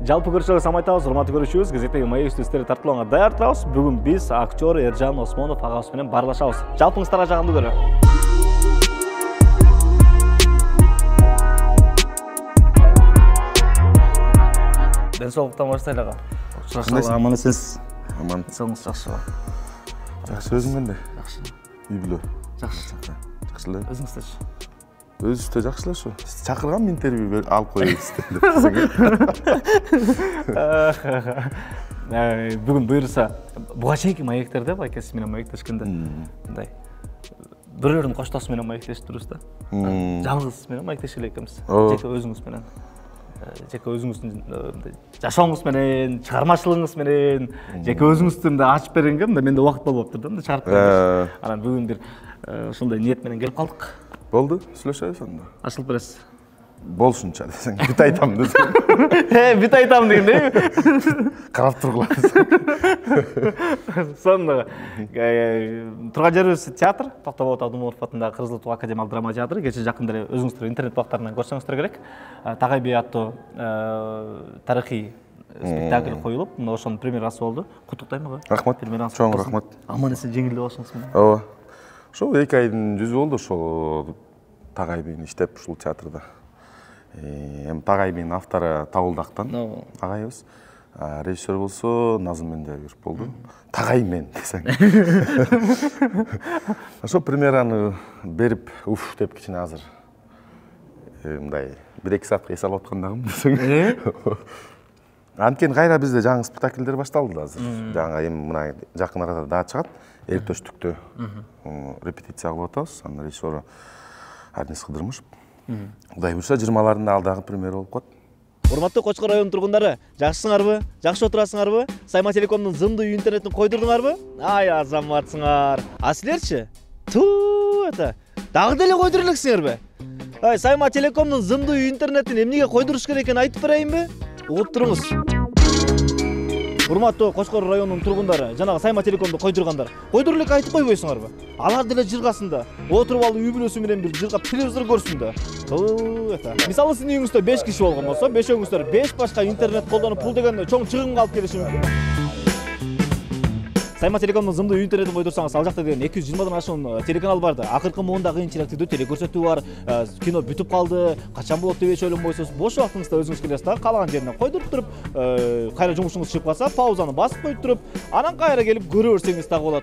Жалпы көршілер самайтауыз, ұрматы көрішуіз, газеттегі майы үстістері тартылуыңа даяр тұрауыз. Бүгін біз актер Ержан Осмонов ағасымен барлашауыз. Жалпыңызтарға жағымды көрі. Дән солықтан баштайлаға. Аман есенсіз. Аман. Соңыз жақсы ба? Жақсы өзің қандай? Жақсы. Үй білу? Жақсы. Жақсылы? Өзіңіздерші? Өз үсті жақсылы шу. Шақырған интервью алып қойып істеді. Бүгін бұйырса, бұға шейкі маектерді, байкесі менен маектешкенде. Біреудің қоштасы менен маектешіп тұрыз да. Жалғыз менен маектешкелі екеміз. Жеке өзіңіз менен. Жеке өзіңіздің жашауыңыз менен, шығармашылығыңыз менен, жеке өзіңіздің ашып берген мен де уақыт болып тұрдым, шығарып берген. Анан бүгін бір сондай ниет менен келіп қалдық. Болды, сөйлесеміз онда. Ашылып бересіз. Болшынша десең, бүт айтам десең. Бүт айтам деген не? Қарап тұрғыларыз. Сонда тұрған жеріміз театр, Тоқтаболат Абдумомынов атындағы Қызыл Ту академиялық драма театры. Кеше жақында өзіңіздер интернет бақтарынан көрсеңіздер керек. Тағай би атты тарихи спектакль қойылып, ошоның премьерасы болды. Құттықтаймын ғой. Рахмат. Чоң рахмат. Аман есен жеңілді болсыңыз мені. Ооба. Шо 2 айдың жүзі болды шо Тағай биін іштеп шул театрда. Тағай биін авторы Табылдақтан ағайыз. Режиссер болса Назым Мендебиров болды. Тағай мен десең. Шо премьераны беріп, уф деп кішіне азыр. 1-2 саатқа ес алып отқандағым десең. Анкен қайра бізде жаңы спектакльдер башталды азыр. Жаңа мына жақын арада да шығады. Эртөштүктө репетиция кылып атабыз. Анын режиссеру Арнис Кыдырмышев. Кудай буюрса 20-ларында алдагы премьера болуп калат. Урматтуу Кочкор районунун тургундары, жакшысыңарбы? Жакшы отурасыңарбы? Сайма Телекомдун зымдуу интернетин койдурдуңарбы? Ай азаматсыңар. А силерчи? Туу это. Дагы деле койдура элексиңерби? Ай Сайма Телекомдун зымдуу интернетин эмнеге койдуруш керек экенин айтып берейинби? Угуп туруңуз. Урматтуу Кочкор районунун тургундары, жанагы Сайма Телекомду койдургандар. Койдуруп элек айтып койбойсуңарбы? Алар деле жыргасында. Отуруп алып үй бүлөсү менен бир жыргап телевизор көрсүн да. Мисалы сиздин үйүңүздө 5 киши болгон болсо, 5-өңүздөр 5 башка интернет колдонуп пул дегенде чоң чыгымга алып келиши мүмкүн. Сайма Телекомдун зымдуу интернетин койдурсаңыз, ал жакта деген 220дан ашуун телеканал барды. Акыркы муундагы интерактивдүү телекөрсөтүү бар. Кино бүтүп калды. Качан болот деп ойлонбойсуз. Бош убактыңызда өзүңүз келесиз да, каалаган жерине койдуруп туруп, кайра жумушуңуз чыгып калса, паузаны басып коюп туруп, анан кайра келип көрө берсеңиз дагы болот.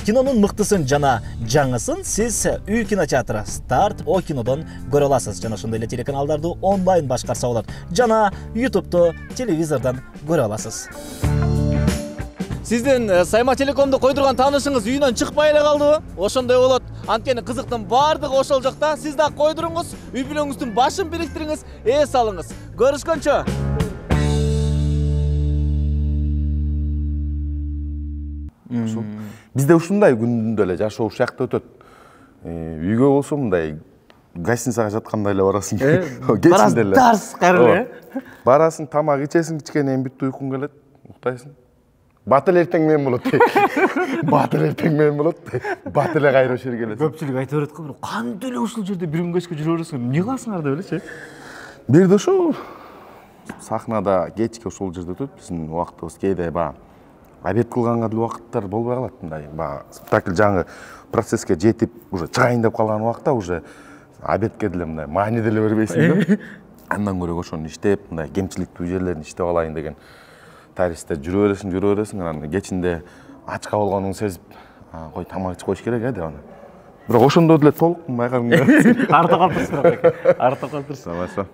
Кинонун мыктысын жана жаңысын сиз үй кинотеатры Старт О кинодон көрө аласыз. Жана ошондой эле телеканалдарды онлайн башкарса болот. Жана YouTube'то, телевизордон көрө аласыз. Сиздин Сайма Телекомду койдурган таанышыңыз үйүнөн чыкпай эле калдыбы? Ошондой болот. Анткени кызыктын бардыгы ошол жакта. Сиз да койдуруңуз, үй бүлөңүздүн башын бириктириңиз, эс алыңыз. Көрүшкөнчө. Бизде ушундай күндүндө эле жашоо ушакта өтөт. Үйгө болсо мындай гостиницага жаткандай эле барасың. Кечинде эле. Тарс кайры. Барасың, тамак ичесиң, кичкене бүтүп уйкуң келет, уктайсың. Батыл эртең менен болот. Батыл эртең менен болот. Батыл эле кайра ошол келет. Көпчүлүк айтып берет го, кантип эле ушул жерде бир күн кечке жүрө бересиңер? Эмне кыласыңар деп элечи? Бирде ошо сахнада кечке ошол жерде өтөт. Биздин убактыбыз кээде баягы обед кылганга деле убакыттар болбой калат. Мындай баягы спектакль жаңы процесске жетип, уже чыгайын деп калган убакта уже обедке деле мындай маани деле бербейсиң да. Андан көрө ошону иштеп, мындай кемчиликтүү жерлерин иштеп алайын деген тарихте жүрө бересиң, анан кечинде ачка болгонуңду сезип, кой тамак ичип коюш керек деп аны. Бирок ошондо деле толук байкагың. Арта калтырсың. Арта калтырсың. Тамаша.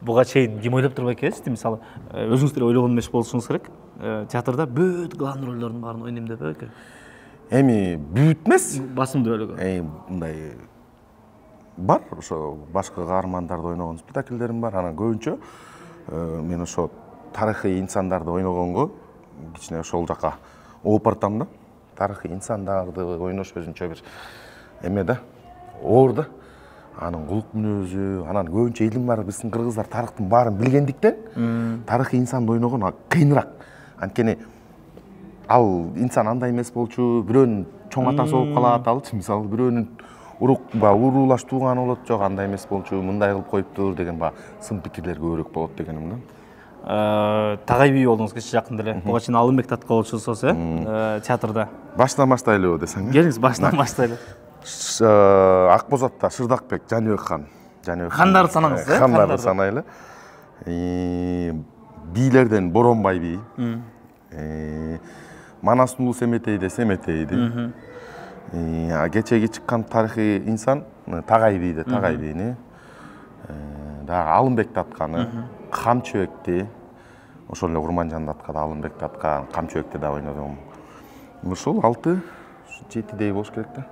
Буга чейин ким ойлоп турбай келесиз? Мисалы, өзүңүз деле ойлогон эмес болушуңуз керек. Театрда бүт главный ролдордун баарын ойнойм деп экен. Эми бүт эмес, басымды бөлөгө. Мындай бар, ошо башка каармандарды ойногон спектакльдерим бар. Анан көбүнчө мен ошо тарыхый инсандарды ойногонго кичине ошол жака ооп бартам да. Тарыхый инсандарды ойнош өзүнчө бир эме да, оор да. Анын кулук мүнөзү, анан көбүнчө илим бар биздин кыргыздар тарыхтын баарын билгендиктен, тарыхый инсанды ойногон кыйыныраак. Анткени ал инсан андай эмес болчу, бирөөнүн чоң атасы болуп калат алчы, мисалы бирөөнүн уруулаш тууган болот, жок андай эмес болчу, мындай кылып коюптур деген сын пикирлер көбүрөөк болот дегеним да. Тагай бий болдуңуз кече жакында эле. Буга чейин Алымбек татка болчусуз, театрда. Баштан баштайлыбы десең? Келиңиз, баштан баштайлы. Ак Бозатта Шырдакбек Жаныбек хан. Хандарды санаңыз, Хандарды санайлы. Бийлерден Боронбай би. Манастын уулу Семетейде Семетейди. Кечеги чыккан тарыхый инсан Тагай бийни. Дагы Алымбек татканы, Камчыбекти, ошол эле Курманжан таткан, Алымбек таткан, Камчыбекти да ойнодум. Ушул 6-7дей болуш керек да.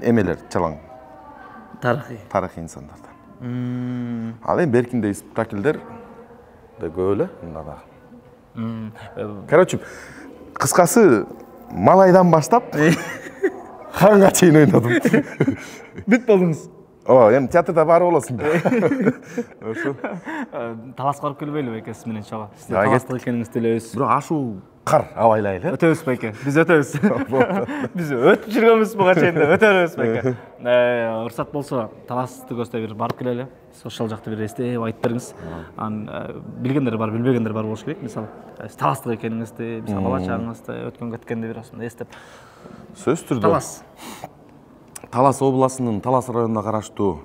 Эмелер чалаң. Тарыхый инсандардан. Ал эми беркиндей спектакльдер да көп эле мында да. Короче, кыскасы малайдан баштап ханга чейин ойнодум. Бүт болдуңуз. Эми театрда бар болосуң да. Ошо. Таласка барып келбейлиби экенсиз менен чала? Сиз таластык экениңизди билебиз. Бирок ашуу кар абайлайлы. Өтөбүз байке. Биз өтөбүз. Биз өтүп жүргөнбүз буга чейин да өтөбүз байке. Уруксат болсо таласты көздөй бир барып келели. Ошол жакты бир эстеп айтып бериңиз. Билгендер бар, билбегендер бар болуш керек. Мисалы, таластык экениңизди, мисалы бала чагыңызды өткөн кеткенди бир осундай эстеп. Сөз түрдө. Талас областынын Талас районуна караштуу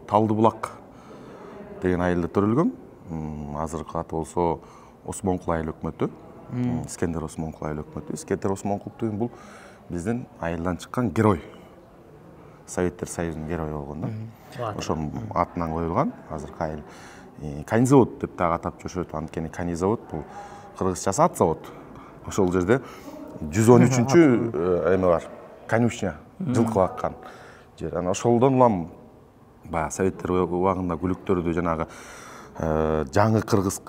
Талдыбулак деген айылда төрөлгөм. Азыркы аты болсо Осмонкул айыл өкмөтү. Искендер Осмонкул айыл өкмөтү. Искендер Осмонкул деген бул биздин айылдан чыккан герой. Советтер Союзунун герою болгон да. Ошонун атынан коюлган азыркы айыл. Канизавод деп дагы атап жүрүшөт. Анткени канизавод бул кыргызча ат завод. Ошол жерде 113-чү эме бар. Конюшня, жылкы баккан жер. Ошолдон улам баягы советтер убагында күлүктөрдү жанагы жаңы кыргыз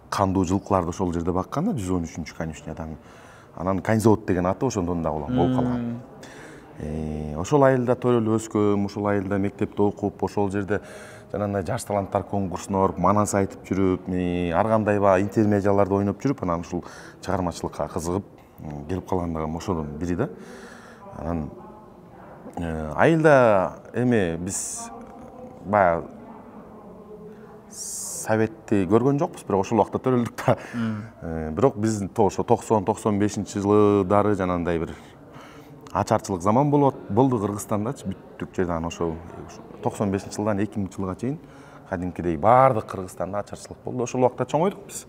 кандуу жылкыларды ошол жерде баккан да 113-чү конюшнядан. Анан Канизавод деген аты ошондон да улам болуп калган. Ошол айылда төрөлүп өскөм, ошол айылда мектепте окуп, ошол жерде жанагындай жаш таланттар конкурсуна барып, манас айтып жүрүп, ар кандай интермедиаларды ойноп жүрүп, анан ушул чыгармачылыкка кызыгып келип калгандыгым ошонун бири да. Анан айылда эми биз баягы советти көргөн жокпуз, бирок ошол убакта төрөлдүк да. Бирок биздин ошо 90-95-жылдары жанагындай бир ачарчылык заман болду Кыргызстандачы, бүттүк жерде. Анан ошо 95-жылдан 2000-жылга чейин кадимкидей баардык Кыргызстанда ачарчылык болду. Ошол убакта чоңойдук биз.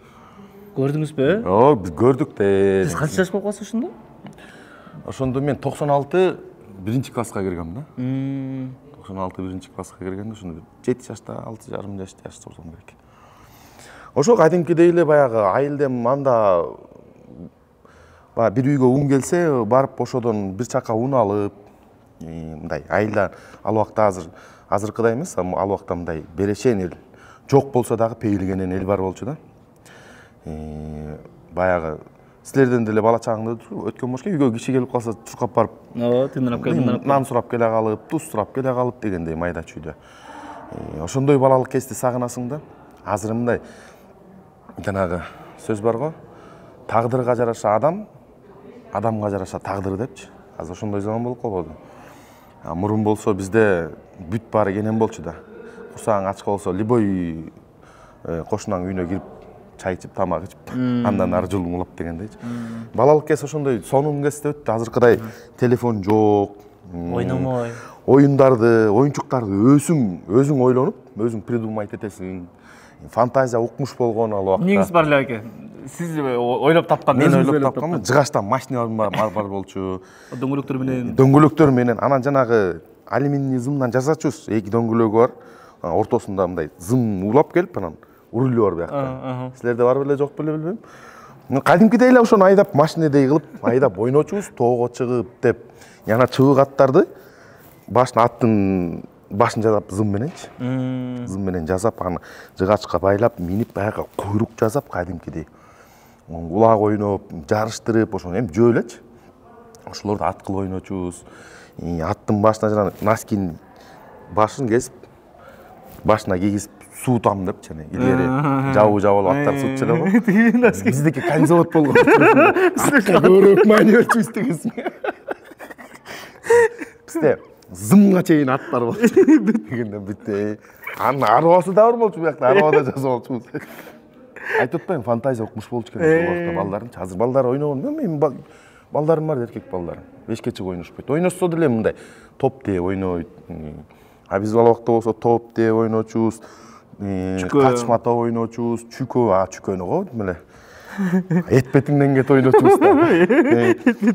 Көрдүңүзбү? Биз көрдүк да. Сиз канча жаш болуп каласыз ошондо? Ошондо мен 96 биринчи класска киргем да. 96 биринчи класска киргенде ошондо 7 жашта, 6,5 жаш болсом керек. Ошо кадимкидей эле баягы айылдем анда бир үйгө ун келсе, барып ошодон бир чака ун алып, мындай айылда ал убакта азыркыдай эмес, ал убакта мындай берешен эл жок болсо дагы пейилгенен эл бар болчу да. Баягы силерден деле бала чагыңда өткөн болуш керек, үйгө киши келип калса чуркап барып, тындырап келип, нан сурап келе калып, туз сурап келе калып дегендей майда чүйдө. Ошондой балалык кезде сагынасың да. Азыр мындай жанагы сөз бар го, тагдырга жараша адам, адамга жараша тагдыр депчи. Азыр ошондой заман болуп калбоду. Мурун болсо бизде бүт баары кенен болчу да. Курсаң ачка болсо любой кошунаңдын үйүнө кирип чай ичип, тамак ичип, андан ары жолуң улап дегендейчи. Балалык кез ошондой сонун кезде өттү. Азыркыдай телефон жок, ойномой. Оюндарды, оюнчуктарды өзүң ойлонуп, өзүң придумать этесиң. Фантазия укмуш болгон ал убакта. Эмнеңиз бар эле аке? Сиз ойлоп тапкан, мен ойлоп тапканмын. Жыгачтан машиналар бар болчу. Дөңгөлөктөр менен. Анан жанагы алюминий зымдан жасачубуз. Эки дөңгөлөгү бар. Ортосунда мындай зым улап келип, анан рулю бар биякта. Силерде бар беле жок беле билбейм. Кадимкидей эле ошону айдап, машинедей кылып, айдап ойночубуз, тоого чыгып деп. Жана чыбык аттарды аттын башын жасап зым мененчи. Зым менен жасап, аны жыгачка байлап, минип, баягы куйрук жасап кадимкидей. Улак ойноп, жарыштырып, ошону эми жөө элечи. Ошолорду ат кылып ойночубуз. Аттын башына жана носкин башын кесип, башына кийгизип суутам деп жана илгери жабуу жабылып аттар суутчу эле го. Биздики Канизавод болгон. Атка көбүрөөк маани берчүбүз дегенсиң. Бизде зымга чейин аттар болчу. Дегенде бүтте. Анын арбасы да бар болчу, буякта арбада жазып болчубуз. Айтып атпайм, фантазия укмуш болчу экен ошол убакта балдардын. Азыр балдар ойногон, менин балдарым бар, эркек балдарым. Бешке чыгып ойношпойт. Ойношсо деле мындай топ деп ойнойт. А биз бала убакта болсо топ деп ойночубуз. Качмата ойночубуз, чүкөнү го эле. Эт бетиңден кет ойночубуз да.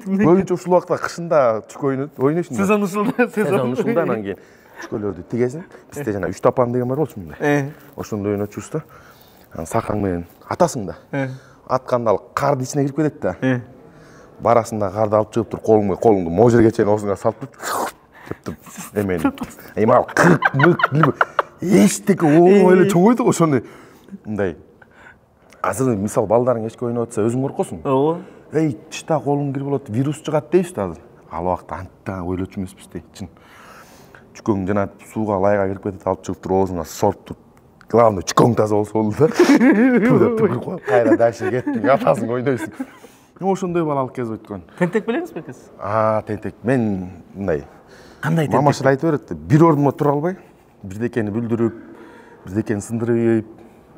Көбүнчө ушул убакта кышында чүкө ойнойсуң. Сезон ушулда анан кийин чүкөлөрдү тигесиң. Бизде жана 3 тапан деген бар болчу мындай. Ошондо ойночубуз да. Анан сакаң менен атасың да. Атканда ал кардын ичине кирип кетет да. Барасың да карды алып чыгып тур, колуңду могу жерге чейин оозуңа салып тур. Эмени. Эми мык эчтеке эле чоңойду го ошону. Мындай. Азыр мисал балдарың эчке ойноп атса өзүң коркосуң. Ооба. Эй, тишта колуң кирип болот, вирус чыгат дейбиз да азыр. Ал убакта анттан ойлочу эмеспиз да, чын. Чүкөң жана сууга лайга кирип кетет, алып чыгып тур, оозуңа сорп тур. Главное, чүкөң таза болсо болду да. Түгүр коюп, кайра дальше кеттиң, атасың ойнойсуң. Ошондой балалык кез өткөн. Тентек билеңизби экес? Тентек. Мен мындай. Кандай тентек? Мамашыр айтып берет, бир ордунда тура албай, бирдекени бүлдүрүп, бирдекени сындырып,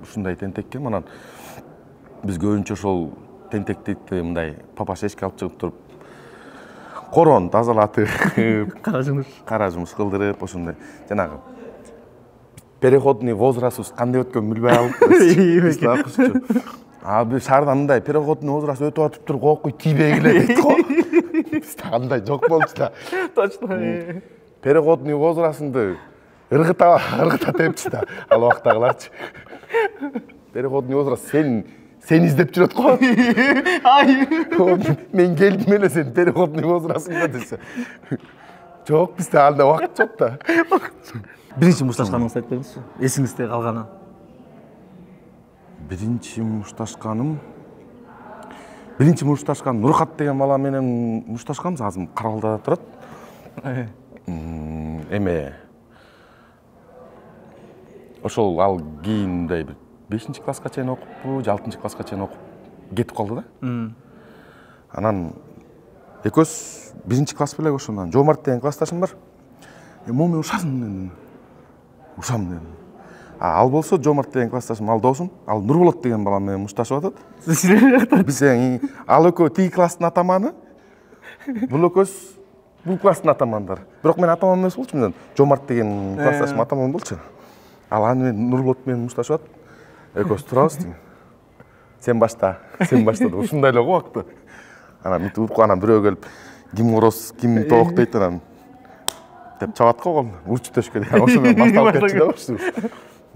ушундай тентекке. Анан биз көбүнчө ошол тентекти мындай папаша эшикке алып чыгып туруп, короон тазалатып, кара жумуш кылдырып, ошондой жанагы переходный возрастыбыз кандай өткөнүн билбей алып. Бир шаарда мындай переходный возраст өтүп атып тур, кокуй тийбей келе дейт го. Бизде андай жок болчу да. Точно. Переходный возрастыңды ыргыта тепчи да. Ал убактагыларчы. Переходный возраст сен издеп жүрөт го. Мен келдим эле сен переходный возрастыңда десе. Жок, бизде андай убакыт жок да. Биринчи мушташканыңызды айтып бериңизчи. Эсиңизде калганы. Биринчи мушташканым Нурхат деген бала менен мушташканбыз, азыр Карабалда турат. Эме ошол ал кийинде бир 5-класска чейин окуппу, 6-класска чейин окуп кетип калды да. Анан экөөбүз 1-класс беле ошондон Жомарт деген классташым бар. Моме ушасың. Ал болсо Жомарт деген классташым, ал досум, ал Нурболот деген бала менен мушташып атат. Биз ал экөө тиги класстын атаманы, бул экөөбүз бул класстын атамандары. Бирок мен атаман эмес болчумун, Жомарт деген классташым атаман болчу. Ал аны менен Нурболот менен мушташып атат. Экөөбүз турабыз дейм. Сен башта деп ушундай эле го убакта. Анан мынтип анан бирөө келип, ким короз, ким тоок дейт анан деп чабат го колун. Урчуп төшкө дейт. Ошо менен башталып кетчү да ушул.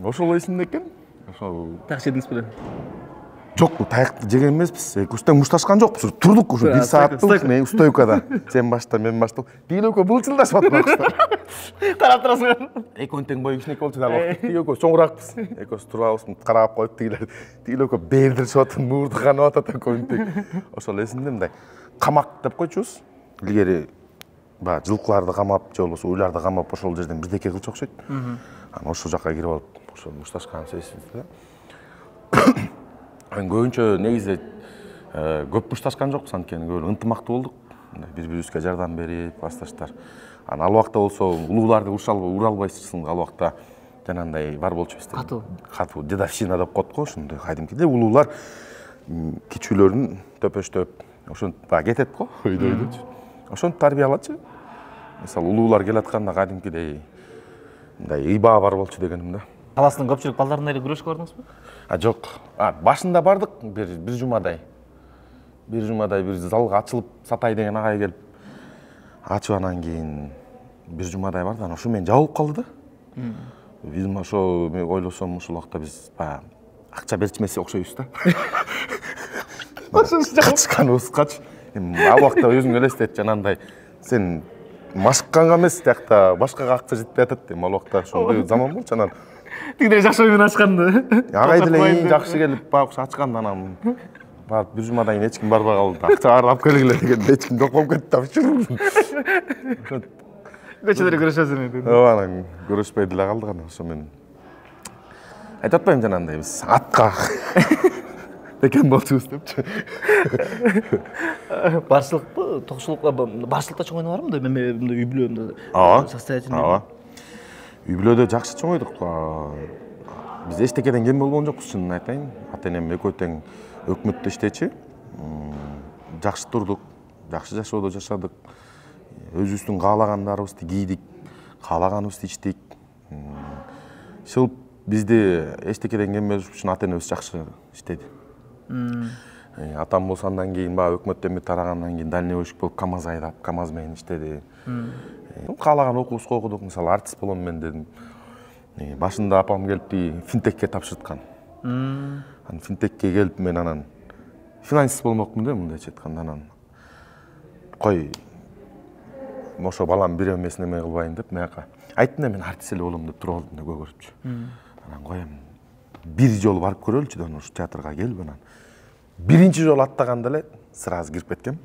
Ошол эсимде экен. Ошол Так жедиңиз беле? Жок, таякты жеген эмеспиз. Экөөбүз мушташкан жокпуз. Турдук ушу 1 сааттык стойкада. Сен башта, мен башта. Тиги экөө былчылдашып атат. Тарап турасың. Экөөнүн тең бою кичинекей болчу да. Тиги экөө чоңураакпыз. Экөөбүз турабыз, карап коюп тигилер. Тиги экөө бердиришип атат, муурду канып атат экөөнүн тең. Ошол эсимде мындай. Камак деп койчубуз. Илгери баягы жылкыларды камап, же болбосо уйларды камап ошол жерден бирдеке кылчу окшойт. Анан ошол жакка кирип алып, ошол мушташканыбыз эсибизде. Мен көбүнчө негизи көп мушташкан жокпуз, анткени көбүнчө ынтымактуу болдук. Бири-бирибизге жардам берип, классташтар. Анан ал убакта болсо улууларды ура албайсың, ал убакта жанагындай бар болчу бизде. Катуу дедовщина деп коет го, ошондой кадимкидей улуулар кичүүлөрүн төпөштөп, ошентип баягы кетет го, өйдө-өйдөчү. Ошентип тарбиялачы. Мисалы улуулар келатканда кадимкидей мындай ыйба бар болчу дегеним да. Каластын көпчүлүк балдарына эле күрөшкө бардыңызбы? Жок. Башында бардык, бир жумадай. Бир залга ачылып, Сатай деген агай келип ачып, анан кийин бир жумадай барды. Анан ошо менен жабылып калды да. Биз ошо мен ойлосом ушул убакта биз баягы акча берчимесе окшойбуз да. Качканыбызгачы. Ал убакта өзүң элестет, жанагындай сен машыкканга эмес, тиякта башкага акча жетпей атат дейм. Ал убакта ошондой заман болчу. Анан тигидей жакшы ой менен ачканды. Агай деле эң жакшы келип баягы ачканда, анан барып бир жумадан кийин эч ким барбай калды. Акча ардап келгиле дегенде эч ким жок болуп кетти. Көчөдө көрүшөсүң. Анан көрүшпөй деле калдык. Анан ошо менен айтып атпайм жанагындай биз атка бекен болчубуз депчи. Баршылыкпы, токчулукка баршылыкта чоң ойноо барбы? Мындай үй бүлө состоятельный. Ооба. Үй бүлөдө жакшы чоң ойдук. Биз эчтекеден кем болгон жокпуз, чынын айтайын. Ата-энем экөө тең өкмөттө иштечи. Жакшы турдук, жакшы жашоодо жашадык. Өзүбүздүн каалагандарыбызды кийдик, каалаганыбызды ичтик. Ушул бизди эчтекеден кем болуш үчүн ата-энебиз жакшы иштеди. Атам болсо андан кийин баягы өкмөттөн бир тарагандан кийин дальневойщик болуп КамАЗ айдап, КамАЗ менен иштеди. Каалаган окуубузду окудук, мисалы артист болом мен дедим. Башында апам келип финтекке тапшырткан. Анан финтекке келип мен анан финансист болмокмун да, мындайча айтканда, анан кой ошо балам бир эмесин эме кылбайын деп маяка айттым да, мен артист эле болом деп туруп алдым да көгөрүпчү. Анан коем бир жолу барып көрөлүчү да, ушу театрга келип анан биринчи жолу аттаганда эле сразу кирип кеткем.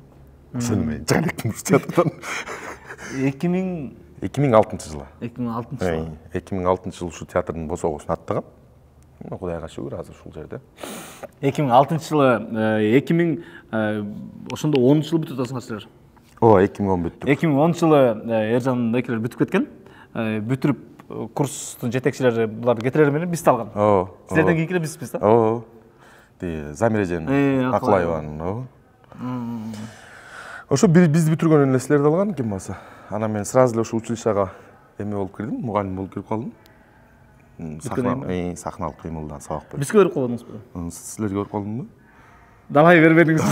Ошону мен чыга электим ушу театрдан. 2006-жылы. 2006-жылы. 2006-жылы ушу театрдын босогосун аттагам. Кудайга шүгүр, азыр ушул жерде. 2006-жылы, ошондо 10-жылы бүтүп атасыңар силер. Ооба, 2010 бүттүк. 2010-жылы Эржан экелер бүтүп кеткен. Бүтүрүп курстун жетекчилери буларды кетирер менен бизди алган. Силерден кийинкилер бизбиз да? Ооба. Замирежен Акылаеванын. Ошо бизди бүтүргөн эле силерди алган, ким болсо. Анан мен сразу эле ошо училищага эме болуп кирдим, мугалим болуп кирип калдым. Сахналык кыймылдан сабак бердим. Бизге көрүп калдыңызбы? Силерге көрүп калдымбы? Давай бербедиңиз.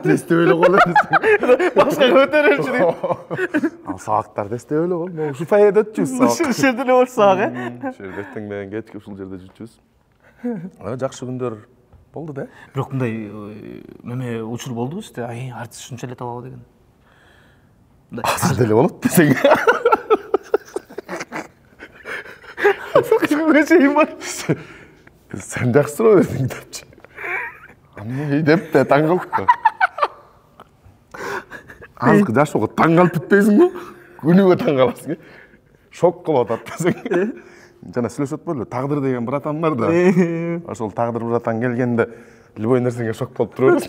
Десте эле кол. Башка көтөрөлчү дейт. Ал сабактар десте эле кол. Ушу пайда өтчүбүз сабак. Ушул жерде эле болсак, Ушул жерде эртең менен кечке ушул жерде жүрчүбүз. Жакшы күндөр болду да. Бирок мындай неме учур болдубу сизде? Артист ушунча эле табабы деген. Азыр деле болот десең. Сен жакшы суроо бердиң депчи. Аны деп да таң калып. Азыр жашоого таң калып бүтпөйсүңбү? Күнүгө таң каласың. Шок кылып атат десең. Жана сүйлөшөт болду. Тагдыр деген братан бар да. Ошол тагдыр братан келгенде любой нерсеге шок болуп турат.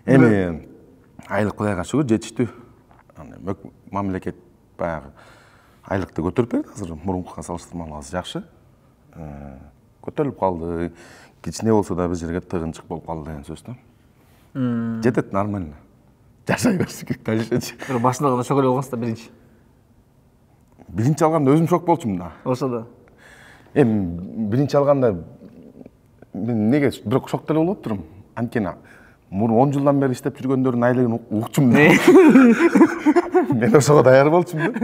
Эми айлык Кудайга шүгүр жетиштүү. Мамлекет баягы айлыкты көтөрүп берди, азыр мурункуга салыштырмалуу аз жакшы. Көтөрүлүп калды. Кичине болсо да бир жерге тыгынчык болуп калды деген сөз да. Жетет, нормально. Жашай берсек керек, дальше. Башында гана шок эле болгонсуздар биринчи. Биринчи алганда өзүм шок болчумун да. Ошо да. Эми биринчи алганда мен неге бирок шок деле болуп турум. Анткени мурун 10 жылдан бери иштеп жүргөндөрдүн айлыгын укчум да. Мен ошого даяр болчумун да.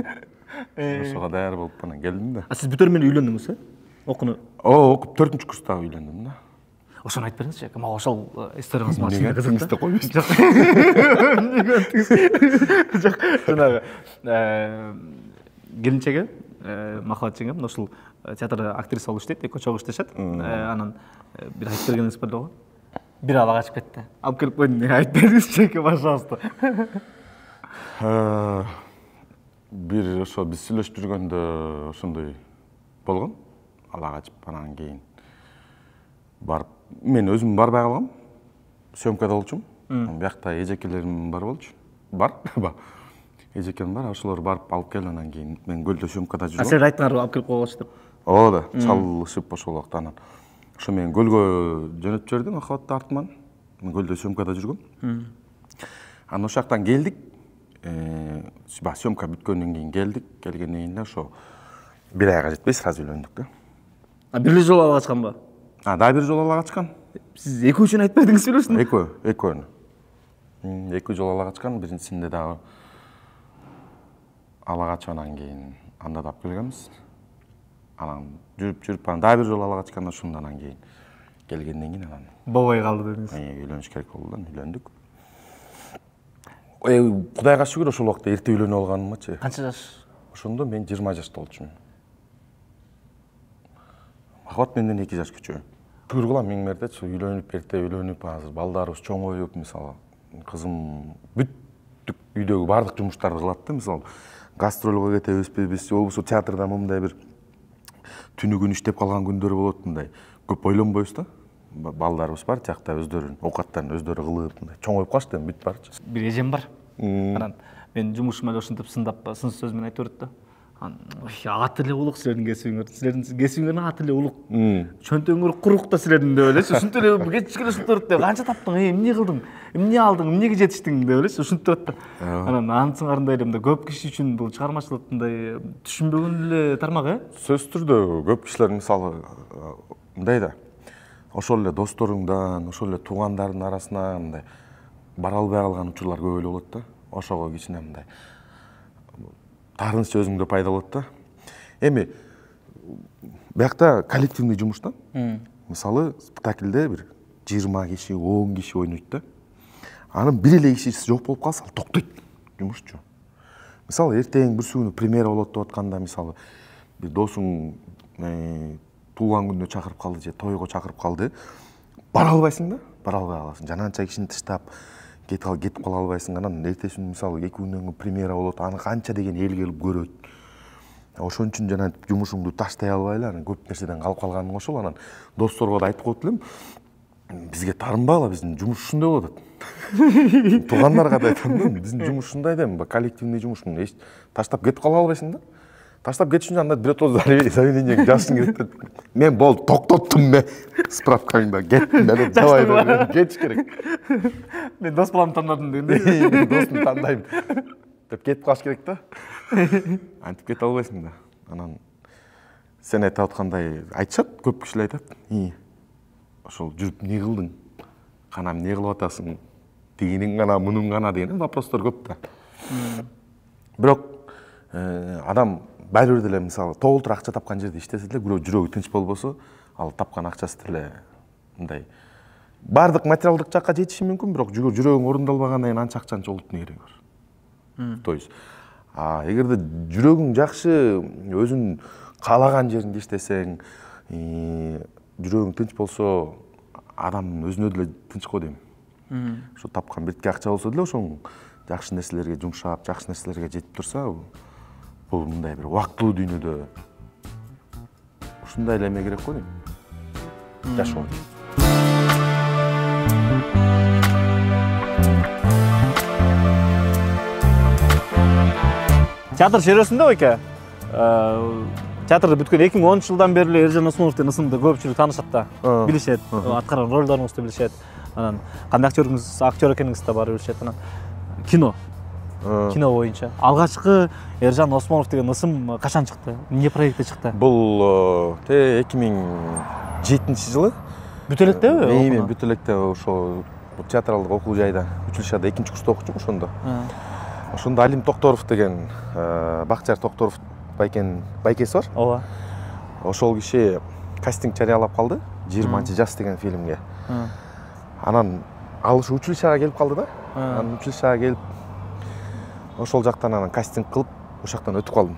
Ошого даяр болуп анан келдим да. Сиз бүтөр менен үйлөндүңүз, Окуну. Окуп 4-курста үйлөндүм да. Ошону айтып бериңизчи, мага ошол историяңыз мага чын кызык да. Койбойсуң. Жок, жанагы келинчеге, Махабат жеңем, ушул театрда актриса болуп иштейт, экөө чогуу иштешет. Анан бир айтып бергениңиз бар го. Бир ала качып кетти. Алып келип койдум, айтып бериңизчи, пожалуйста. Бир ошо биз сүйлөшүп жүргөндө ошондой болгон. Ала качып анан кийин барып, мен өзүм барбай калгам. Съемкада болчумун. Биякта эжекелерим бар болчу. Бар. Эжекем бар, ошолор барып алып кел, анан кийин мен көлдө съемкада жүргөм. Силер айттыңарбы алып келип койгоч деп? Ооба да, чалышып ошол убакта анан. Ошо мен көлгө жөнөтүп жибердим, Махабатты артыман. Мен көлдө съемкада жүргөм. Анан ошол жактан келдик. Съемка бүткөндөн кийин келдик. Келгенден кийин ошо бир айга жетпей сразу үйлөндүк да. Бир эле жолу ала качканбы? Да, бир жолу ала качкан. Сиз экөө үчүн айтып бердиңиз сүйлөшүн? Экөө. Эки жолу ала качкан, биринчисинде дагы ала качып анан кийин анда да алып келгенбиз. Анан жүрүп анан дагы бир жолу ала качкан, ошондон анан кийин келгенден кийин анан болбой калды дедиңиз. Үйлөнүш керек болду да, үйлөндүк. Кудайга шүгүр ошол убакта эрте үйлөнүп алганымачы. Канча жаш? Ошондо мен 20 жашта болчумун. Махабат менден 2 жаш күчөө. Шүгүр кылам миңмердечи, үйлөнүп, эрте үйлөнүп, азыр балдарыбыз чоңоюп, мисалы, кызым бүттүк үйдөгү бардык жумуштарды кылат да, мисалы, гастролго кетебиз, болбосо театрда мындай бир түнү күн иштеп калган күндөр болот, мындай көп ойлонбойбуз да. Балдарыбыз бар жакта өздөрүнүн оокаттарын өздөрү кылып, мындай чоңоюп калышты эми бүт барчы. Бир эжем бар. Анан мен жумушума эле ушинтип сындап сын сөз менен айтып берет да. Аты эле улук силердин кесибиңер кесибиңердин аты эле улук. Чөнтөгүңөр курук да силердин деп элечи. Ушинтип эле кечичке эле ушинтип берет да. Канча таптың, эмне кылдың, эмне алдың, эмнеге жетиштиң деп элечи. Ушинтип берет да. Анан ансыңарындай эле мындай көп киши үчүн бул чыгармачылык мындай түшүнбөгөн эле тармак, Сөзсүз түрдө көп кишилер мисалы мындай да. Ошол эле досторуңдан, ошол эле туугандардын арасына мындай бара албай калган учурлар көп эле болот да. Ошого кичине мындай таарыныч өзүңдө пайда болот да. Эми биякта коллективный жумуш да. Мисалы спектакльде бир 20 киши, 10 киши ойнойт да. Анын бир эле кишиси жок болуп калса, ал токтойт жумушчу. Мисалы эртең бир күнү премьера болот деп атканда, мисалы бир досуң туулган күнүнө чакырып калды же тойго чакырып калды. Бара албайсың да, бара албай каласың. Жананча кишини тыштап кетип кала албайсың. Анан эртеси күнү мисалы 2 күндөн кийин премьера болот, аны канча деген эл келип көрөт. Ошон үчүн жана жумушуңду таштай албай эле, анан көп нерседен калып калганың ошол. Анан досторго да айтып коет элем, бизге таарынбагыла, биздин жумуш ушундай болот атат. Туугандарга да айтам да, биздин жумуш ушундай да, коллективный жумуш. Таштап кетип кала албайсың да. Таштап кетиш үчүн анда бир заведение жазышың керек да. Мен болду, токтоттум мен. Справкаңда кеттим деп жабай берип кетиш керек. Мен дос баламды тандадым дегенде. Досумду тандайм деп кетип калыш керек да. Антип кете албайсың да. Анан сен айтып аткандай айтышат, көп кишилер айтат. Ошол жүрүп эмне кылдың? Кана эмне кылып атасың? Тигиниң гана, мунуң гана деген вопростор көп да. Бирок адам баары бир деле мисалы толтур акча тапкан жерде иштесе деле, бирөө жүрөгү тынч болбосо, ал тапкан акчасы деле мындай бардык материалдык жакка жетиши мүмкүн, бирок жүрөгүң орундалбагандан кийин анча акчанын чогултуптун кереги бар. То есть эгерде жүрөгүң жакшы, өзүң каалаган жеринде иштесең, жүрөгүң тынч болсо, адам өзүнө деле тынч го дейм. Ошо тапкан биртке акча болсо деле ошоң жакшы нерселерге жумшап, жакшы нерселерге жетип турса, бул мындай бир убактылуу дүйнөдө ушундай эле эме керек го дейм. Жашоо. Театр чөйрөсүндө байке. Театрда бүткөн 2010-жылдан бери эле Эржан Осмонов деген ысымды көпчүлүк таанышат да, билишет, аткарган ролдоруңузду билишет. Анан кандай актер экениңизди да баары билишет. Анан кино боюнча алгачкы Эржан Осмонов деген ысым качан чыкты? Эмне проектте чыкты? Бул 2007-жылы. Бүт электеби? Мен бүт электе ошо театралдык окуу жайда, училищада 2-курста окучумун ошондо. Ошондо Алим Токторов деген Бакчар Токторов байкеси бар. Ооба. Ошол киши кастинг жарыялап калды 20 жас деген фильмге. Анан ал ушу училищага келип калды да. Анан училищага келип ошол жактан анан кастинг кылып, ошоктон өтүп калдым.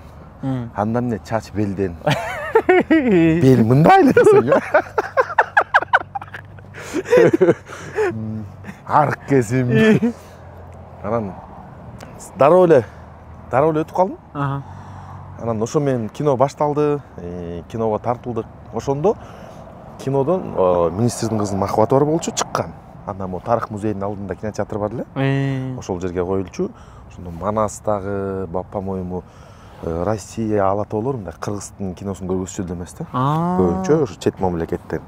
Анда эмне чач белден. Бел мындай эле десең. Арык кесим. Анан дароо эле өтүп калдым. Анан ошо менен кино башталды, киного тартылдык. Ошондо кинодон министрдин кызынын махабаты бар болчу, чыккан. Андан могу тарых музейинин алдында кинотеатр бар эле. Ошол жерге коюлчу. Ошондо Манастагы, по-моему, Россия ала тоолор мындай Кыргыздын киносун көргөзчү эмес да. Көбүнчө ошо чет мамлекеттен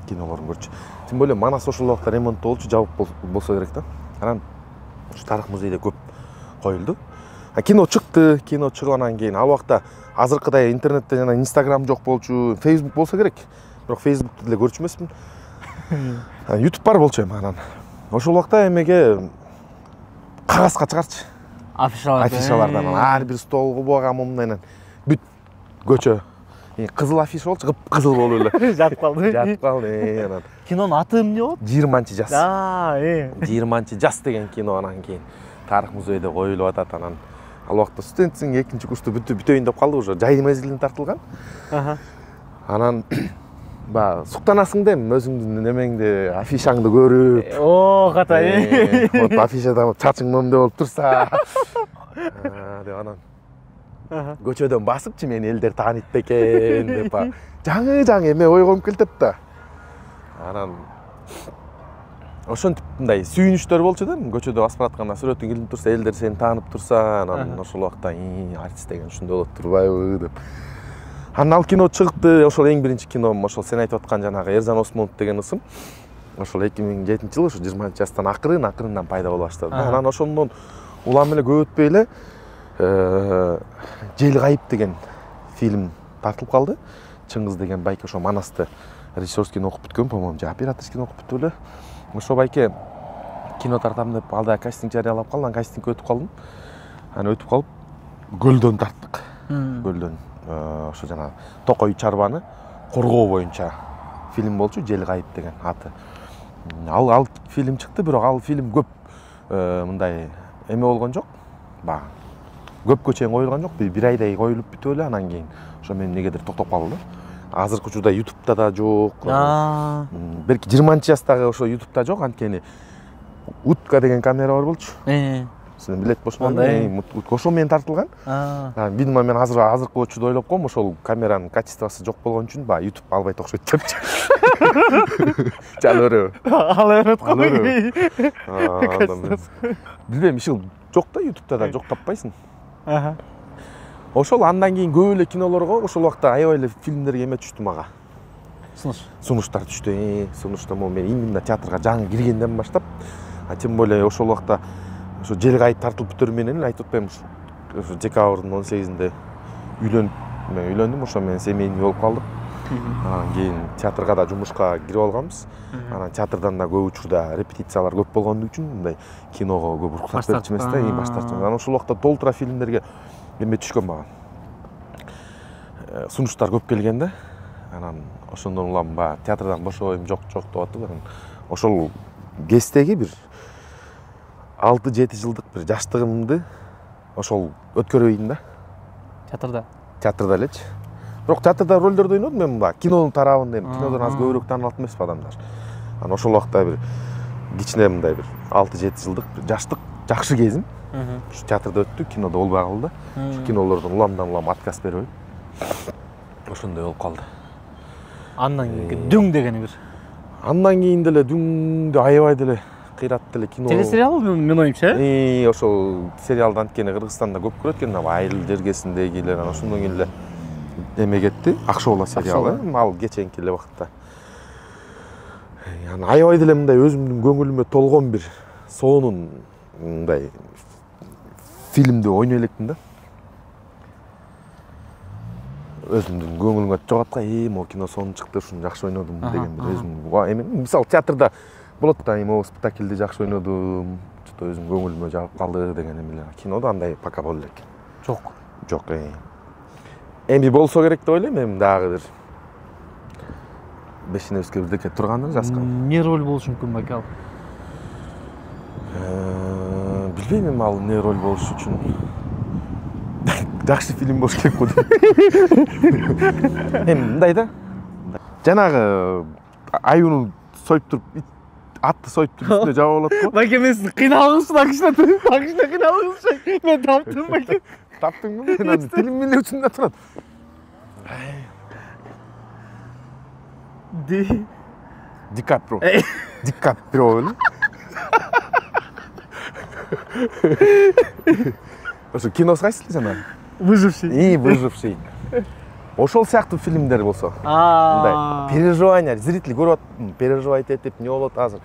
кинолорун көрчү. Тем более Манас ошол убакта ремонт болчу, жабык болсо керек да. Анан ошо тарых музейде көп коюлду. Кино чыкты, кино чыгандан кийин ал убакта азыркыдай интернетте жана Instagram жок болчу, Facebook болсо керек. Бирок Facebook'ты деле көрчү эмесмин. YouTube бар болчу эми анан. Ошол убакта эмеге кагазга чыгарчы. Афишалардан ар бир столго бугам мындай бүт көчө. Кызыл афиша болчу, кызыл болуп эле. Жатып калды. Анан. Кинонун аты эмне болот? 20 жас. 20 жас деген кино анан кийин тарых музейде коюлуп атат. Анан ал убакта студентсиң, 2-курсту бүтөйүн деп калды, уже жай мезгилине тартылган. Анан суктанасың да өзүңдүн немеңди, афишаңды көрүп. Ката. Вот афишада чачың мөмдө болуп турса. Деп анан көчөдөн басыпчы мени элдер тааныйт бекен деп жаңы эме ой конуп келтет да. Анан ошентип мындай сүйүнүчтөр болчу да, көчөдө басып баратканда сүрөтүң илинип турса, элдер сени таанып турса, анан ошол убакта артист деген ушундай болот турбайбы деп. Анан ал кино чыкты, ошол эң биринчи кином, ошол сен айтып аткан жанагы Эрзан Осмонов деген ысым. Ошол 2007-жылы ошо 20 жастан акырынан пайда боло баштады. Анан ошондон улам эле көп өтпөй эле Жел кайып деген фильм тартылып калды. Чыңгыз деген байке ошо Манасты режиссерскийни окуп бүткөн, по-моему, же операторскийни окуп бүттү эле. Ошо байке кино тартам деп алда кастинг жарыялап калды, анан кастингге өтүп калдым. Анан өтүп калып Көлдөн тарттык. Көлдөн ошо жана Токой чарбаны коргоо боюнча фильм болчу, Жел кайып деген аты. Ал фильм чыкты, бирок ал фильм көп мындай эме болгон жок. Баягы көпкө чейин коюлган жок, бир айдай коюлуп бүтүп эле, анан кийин ошо мен негедир токтоп калды. Азыркы учурда YouTube'да да жок. Белки 20-жастагы ошо YouTube'да жок, анткени утка деген камера бар болчу. Сен билет болсоң, ошо менен тартылган. Видимо, мен азыркы учурда ойлоп коем, ошол камеранын качествосу жок болгон үчүн баягы YouTube албайт окшойт депчи. Жалыры. Билбейм, ишил жок да, YouTube'да да жок таппайсың. Ошол андан кийин көп эле кинолорго ошол убакта аябай эле фильмдерге эме түштү мага. Сунуштар түштү. Сунуштар мен именно театрга жаңы киргенден баштап, тем более ошол убакта ошо Жел кайып тартылып бүтөр менен эле айтып атпаймынбы, ошо декабрдын 18-инде үйлөндүм, ошо менен семейный болуп калдык. Анан кийин театрга да жумушка кирип алганбыз. Анан театрдан да көп учурда репетициялар көп болгон үчүн мындай киного көп уруксат берчү эмес да, баш тартчу. Анан ошол убакта толтура фильмдерге эме түшкөн мага. Сунуштар көп келген да. Анан ошондон улам баягы театрдан бошобойм, жок деп атып, анан ошол кездеги бир 6-7 жылдык бир жаштыгымды ошол өткөрбөйдүм да. Театрда элечи. Бирок театрда ролдорду ойнодум мен баягы кинонун тарабында, кинодон аз көбүрөөк таанылат эмеспи адамдар. Анан ошол убакта бир кичине мындай бир 6-7 жылдык бир жаштык жакшы кезим. Ушу театрда өттү, кинодо болбой калды. Ушу кинолордон улам отказ берип ошондой болуп калды. Андан кийин Дүң дегени бир. Андан кийин деле Дүңдө аябай деле кыйратты эле кино. Телесериал мен оюмча. Ошол сериалды анткени Кыргызстанда көп көрөт экен, Айыл жергесиндегилер, анан ошондон кийин эле эме кетти, Акшола сериалы, ал кеченки эле убакытта. Аябай деле мындай өзүмдүн көңүлүмө толгон бир сонун мындай фильмди ойной электим да. Өзүмдүн көңүлүмө жогат го, могу кино сонун чыкты, ушуну жакшы ойнодум деген бир өзүм эме. Мисалы театрда болот да, могу спектакльди жакшы ойнодум, что өзүм көңүлүмө жагып калды деген эмелер. Кинодо андай пока боло элек. Жок. Эми болсо керек деп ойлойм, эми дагы бир бешинебизге бирдеке тургандыр жазган. Не роль болушу мүмкүн баке ал? Билбейм эми ал не роль болуш үчүн. Жакшы фильм болуш керек го. Эми мындай да. Жанагы аюуну союп туруп, атты союп туруп үстүнө жаап алат го. Баке мен сиз кыйналыңызчы, такшына кыйналыңызчы. Мен таптым баке. Таптыңбы? Мен аны фильм эле үчүн да турат. Ди Каприо эле. Ошо киносы кайсы эле жана? Выживший. Ошол сыяктуу фильмдер болсо. Мындай переживание, зритель көрүп атып, переживать этип, не болот азыр?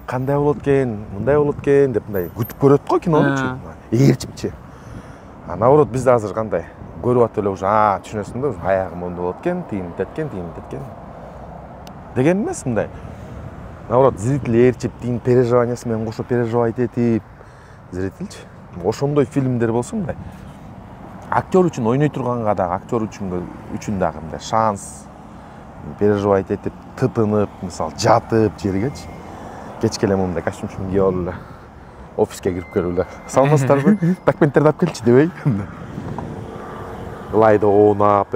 Кандай болот экен, мындай болот экен деп мындай күтүп көрөт го кинонучу. Ээрчипчи. А наоборот бизде азыр кандай? Көрүп атып эле уже, түшүнөсүң да, аягым мондой болот экен, тигинтет экен. Деген эмес мындай. Наоборот, зритель ээрчип, тигин переживаниясы менен кошо переживать этип, зрительчи. Ошондой фильмдер болсо мындай. Актер үчүн ойной турганга дагы, актер үчүн дагы мындай шанс, переживать этип, тытынып, мисалы, жатып жергечи. Кечке эле мындай костюм кийип алып эле офиске кирип келип эле. Саламатсыздарбы? Документтерди алып келчи дебей. Лайда оонап,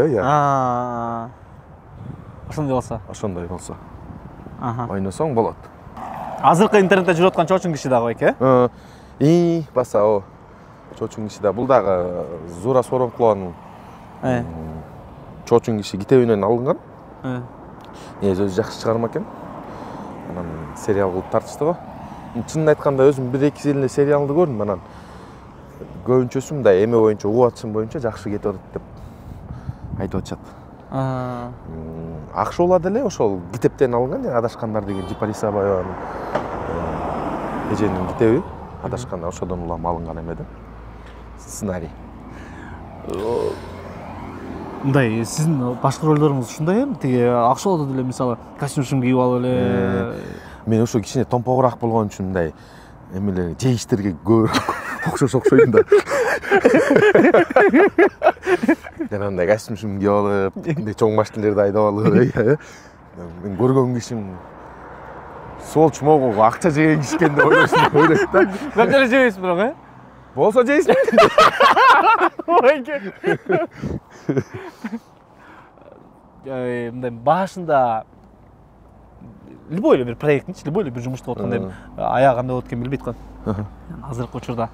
Ошондой болсо. Ойносоң болот. Азыркы интернетте жүрүп аткан чочун киши дагы байке? Баса о. Чочун киши да. Бул дагы Зура Соронкулованын чочун киши китебинен алынган. Негизи өзү жакшы чыгарма экен. анан сериал кылып тартышты го. Чынын айтканда өзүм 1-2 эле сериалды көрдүм, анан көбүнчөсү мындай эме боюнча, угуп атышым боюнча жакшы кетип атат деп айтып атышат. Акшы болот эле ошол китептен алынган, Адашкандар деген Жипари Сабаеванын эженин китеби. Адашкандар ошодон улам алынган эме да. Сценарий. Мындай сиздин башкы ролдоруңуз ушундай эми, тиги акча болот эле, мисалы, костюм кийип алып эле. Мен ошо кичине томпогураак болгон үчүн мындай эмелер жейиштерге көп окшойм да. Жанагындай костюм кийип алып, мындай чоң машиналерди айдап алып, мен көргөн кишим сол чмогуга акча жеген киши экен деп ойлойт да. Көп деле жебейсиз бирок, Болсо жейсиң. Мындай башында любой эле бир проекттинчи, любой эле бир жумушту кылып атканда аягы кандай болот экенин билбейт го. Азыркы учурда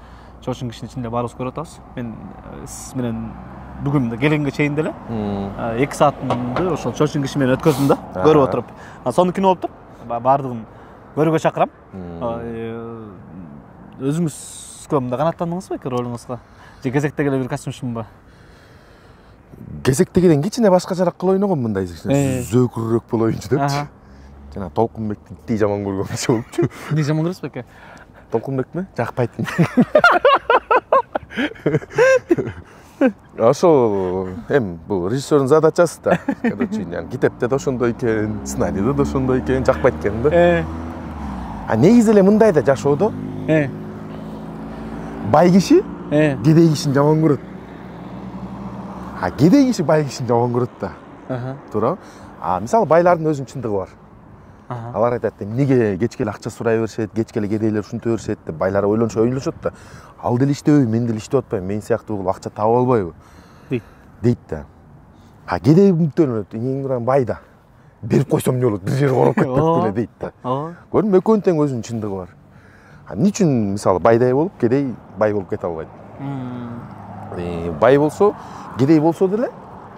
чоочун кишинин ичинде баарыбыз көрүп атабыз. Мен сиз менен бүгүн келгенге чейин деле 2 саатымды ошол чоочун киши менен өткөздүм да, көрүп отуруп. Сонун кино болуптур. Баардыгын көрүүгө чакырам. Өзүңүз мындай канааттандыңызбы эки ролуңузга? Же кезекте келе бир костюмчумбу? Кезекте келген кичине башкачараак кылып ойногом, мындай зөөкүрөөк болоюнчу депчи. Жана Толкунбекти итти жаман көргөн киши болупчу. Эмне жаман көрөсүз беке? Толкунбекми? Жакпайт. Ошол эми бул режиссердун задачасы да. Короче, китепте да ошондой экен, сценарийде да ошондой экен, жакпайт экен да. Негизи эле мындай да жашоодо. Бай киши кедей кишини жаман көрөт. Кедей киши бай кишини жаман көрөт да. Туура. Мисалы байлардын өзүнүн чындыгы бар. Алар айтат, эмнеге кечке эле акча сурай беришет, кечке эле кедейлер ушинте беришет деп байлар ойлошот да. Ал деле иштебейби, мен деле иштеп атпайбы, мен сыяктуу кылып акча таба албайбы дейт да. Кедей үмүттөнөт, эң турган бай да. Берип койсом эмне болот, бир жери короп кетпек беле дейт да. Көрдүңбү, экөөнүн тең өзүнүн чындыгы бар. Эмне үчүн мисалы байдай болуп, кедей бай болуп кете албайт? Бай болсо, кедей болсо деле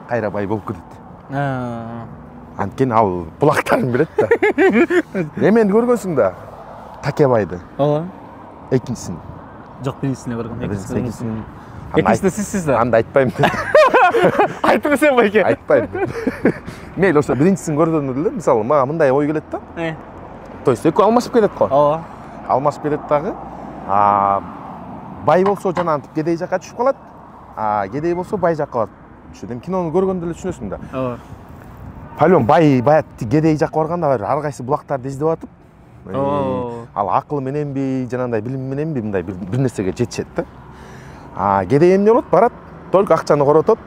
кайра бай болуп кетет. Анткени ал булактарын берет да. Эмени көргөнсүң да, Такебайды. Экинчисин. Жок, биринчисине көргөм. Экинчисин. Экинчисине сизсиз да. Анда айтпайм. Айтыңыз сен байке. Айтпайм. Мейли ошо биринчисин көргөндө деле, мисалы, мага мындай ой келет да. То есть экөө алмашып кетет го. Алмашып кетет дагы. Бай болсо жанагынтип кедей жакка түшүп калат. Кедей болсо бай жакка барат. Ушул кинону көргөндө эле түшүнөсүң да. Палон бай баят кедей жакка барганда ар кайсы булактарды издеп атып, ал акыл мененби, жанагындай билим мененби мындай бир нерсеге жетишет да. Кедей эмне болот? Барат, только акчаны коротот.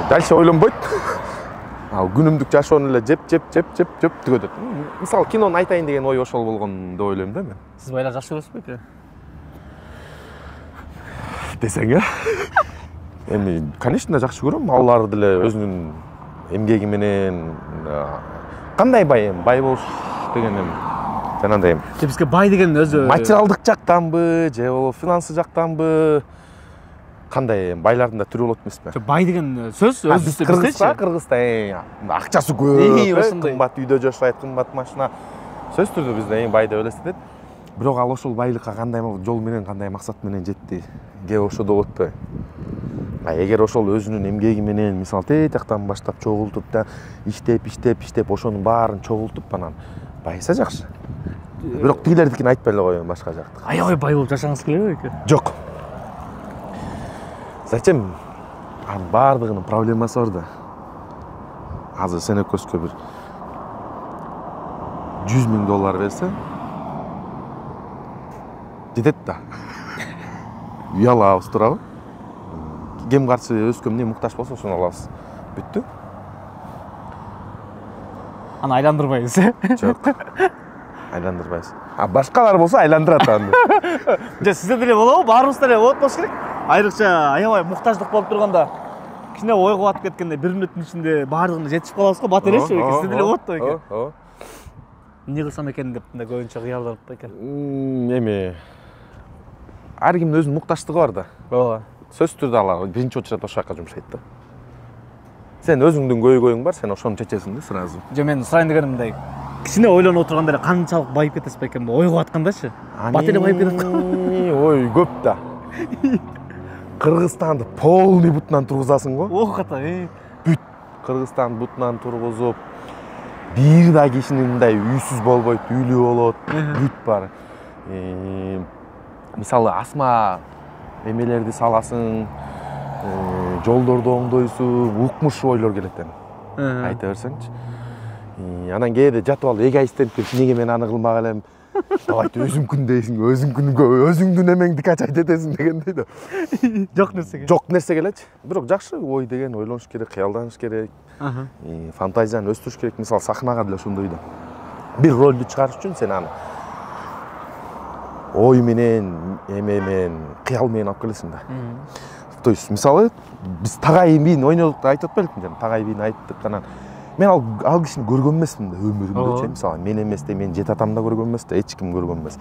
Дальше ойлонбойт. Күнүмдүк жашоону эле жеп түгөтөт. Мисалы, кинону айтайын деген ой ошол болгон деп ойлойм да мен. Сиз байлар жакшы көрөсүзбү эке? Десең, эми, конечно, жакшы көрөм. Алар деле өзүнүн эмгеги менен кандай бай эми, бай болуш деген эми жанагындай эми. Бизге бай деген өзү материалдык жактанбы, же болбосо финансы жактанбы, кандай эми байлардын да түрү болот эмеспи? Бай деген сөз өзүбүздө Кыргызда акчасы көп, кымбат үйдө жашайт, кымбат машина. Сөз түрдө бизде эң бай деп элестетет. Бирок ал ошол байлыкка кандай жол менен, кандай максат менен жетти? Кээ ошодо болот. Эгер ошол өзүнүн эмгеги менен, мисалы, тетактан баштап чогултуп да, иштеп, ошонун баарын чогултуп анан байса жакшы. Бирок тигилердикин айтпай эле коеюн, башка жакты. Аябай бай болуп жашагыңыз келеби эке? Жок. Зачем? Анын баардыгынын проблемасы бар да. Азыр сен экөөсүгө бир $100,000 берсе, жетет да. Үй алабыз, турабы? Кем каршы өскөн эмне муктаж болсо ошону алабыз. Бүттү. Аны айландырбайбыз, Жок. Айландырбайбыз. Башкалар болсо айландырат аны. Же сизде деле болобу? Баарыбызда деле болот болуш керек. Айрыкча аябай муктаждык болуп турганда, кичине ойго батып кеткенде, бир мүнөттүн ичинде баардыгына жетишип калабыз го, бат элечи эке. Сизде деле болот да эке. Эмне кылсам экен деп мындай көбүнчө кыялданып экен. Эми ар кимдин өзүнүн муктаждыгы бар да. Сөзсүз түрдө алар биринчи очередь ошол жака жумшайт да. Сен өзүңдүн көйгөйүң бар, сен ошону чечесиң да сразу. Же мен сурайын дегеним мындай. Кичине ойлонуп отурганда эле канчалык байып кетесиз бекен, ойго аткандачы. Бат эле байып кетет. Ой, көп да. Кыргызстанды полный бутунан тургузасың го. Ох ата, Бүт Кыргызстан бутунан тургузуп, бир да кишинин мындай үйсүз болбойт, үйлүү болот, бүт бар. Мисалы асма эмелерди саласың, жолдорду оңдойсуң, укмуш ойлор келет эми. Айта берсеңчи. Анан кээде жатып алып эгоисттенип келип, неге мен аны кылмак элем? Давайте өзүңкүн дейсиң, өзүңдүн эмеңди качайт этесиң дегендей да. Жок нерсеге. Жок нерсе келечи. Бирок жакшы ой деген ойлонуш керек, кыялданыш керек. Фантазияны өстүрүш керек. Мисалы сахнага деле ошондой да. Бир ролду чыгарыш үчүн сен аны ой менен, эме менен, кыял менен алып келесиң да. То есть мисалы биз Тагай биин ойнодук да айтып атпайлыкпы жана Тагай биин айттык анан мен ал кишини көргөн эмесмин да өмүрүмдөчү. Мисалы мен эмес да, мен жет атам да көргөн эмес да, эч ким көргөн эмес.